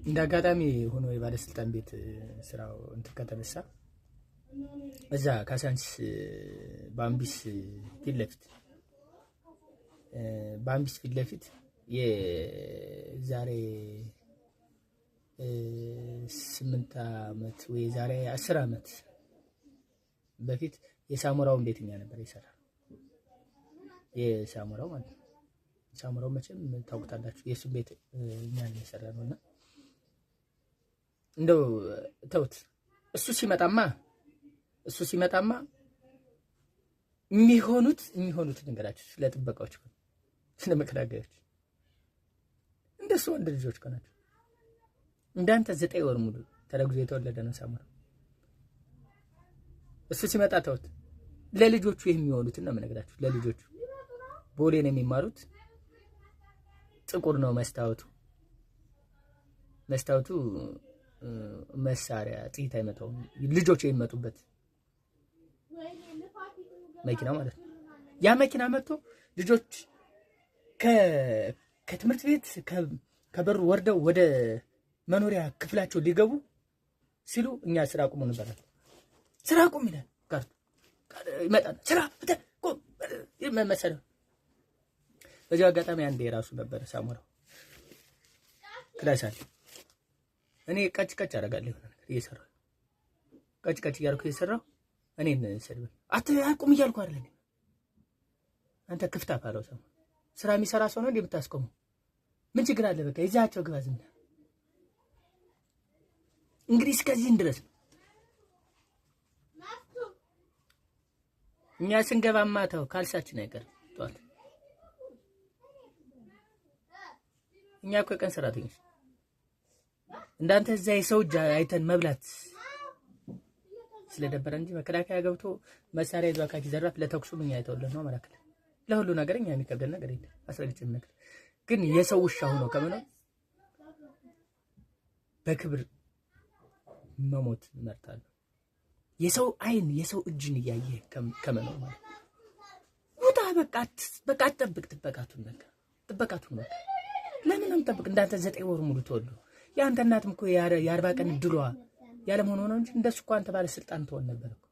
እንዳጋጣሚ ሆኖ የባለስልጣን ቤት ስራው እንትን ከተነሳ እዛ ካሳንስ ባምቢስ ፊት ለፊት የዛሬ 8 ዓመት ወይ ዛሬ 10 ዓመት በፊት የሳሞራውን ቤትኛ ነበር ይሰራ የሳሞራው ማለት ነው። ሳሞራው መቼም ታውቁታላችሁ የሱ ቤት እኛ ነው የሰራነውና እንደው ተውት። እሱ ሲመጣማ የሚሆኑት ነገራችሁ ስለ ጥበቃዎች ስለ መከላከያዎች እንደሱ ወንድ ልጆች ናቸው። እንዳንተ 9 ወር ሙሉ ተረግዞ የተወለደ ነው ሳሞራው። እሱ ሲመጣ ተውት። ለልጆቹ የሚሆኑትን ነው የምነግራችሁ። ለልጆቹ ቦሌ ነው የሚማሩት። ጥቁር ነው መስታወቱ መሳሪያ ጥይት አይመታውም። ልጆች የሚመጡበት መኪና ማለት ነው። ያ መኪና መጥቶ ልጆች ከትምህርት ቤት ከበሩ ወርደው ወደ መኖሪያ ክፍላቸው ሊገቡ ሲሉ እኛ ስራ አቁሙ እንባላለን። ስራ አቁም ይላል ጋር ይመጣል። ስራ ቆም ይመሰለ። በዚህ አጋጣሚ አንዴ ራሱ ነበር ሳሞራው ክላስ አለ። እኔ ቀጭ አደርጋለሁ የሆነ ነገር እየሰራሁ ቀጭ እያልኩ እየሰራሁ እኔን ሰድበኝ አቁም እያልኩ አይደለም። አንተ ክፍታ አፋለው ሰው ስራ የሚሰራ ሰው ነው እንደምታስቆመው ምን ችግር አለ? በቃ ይዛቸው ግባ ዝም ብለህ እንግዲህ እስከዚህ ድረስ እኛ ስንገባማ ተው ካልሳችን አይቀር ጧት እኛ እኮ ቀን ሰራተኞች እንዳንተ እዛ የሰው እጅ አይተን መብላት ስለደበረ እንጂ መከላከያ ገብቶ መሳሪያ ይዞ አካኪ ዘራፍ ለተኩሱ ምን ያይተውልን ነው ማለት ነው። ለሁሉ ነገር እኛ የሚከብደን ነገር የለም። አስረግጬም ነገር ግን የሰው ውሻ ሆኖ ከመኖር በክብር መሞት እመርጣለሁ። የሰው አይን የሰው እጅን እያየ ከመኖር ማለት ውጣ በቃ አትጠብቅ። ጥበቃቱን በቃ ለምን እንጠብቅ? እንዳንተ 9 ወር ሙሉ ተወልዶ ያንተ እናትም እኮ የ40 ቀን ድሏ ያለ መሆኑ ነው እንጂ እንደሱ እኮ አንተ ባለስልጣን ትሆን ነበር እኮ።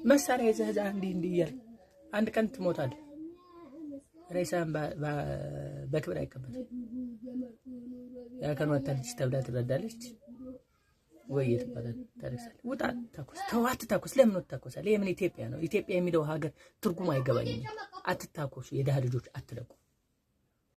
መሳሪያ ይዘህ እንዲህ እያልክ አንድ ቀን ትሞታለህ። ሬሳን በክብር አይቀበልም። ያከን ወጣለች ተብላ ትረዳለች ወይ ይተባላል ታሪክሳለች። ውጣ ታኮስ ተዋት ታኮስ ለምን ወጣኮሳለ? የምን ኢትዮጵያ ነው? ኢትዮጵያ የሚለው ሀገር ትርጉም አይገባኝም። አትታኮሱ፣ የደሃ ልጆች አትለቁ።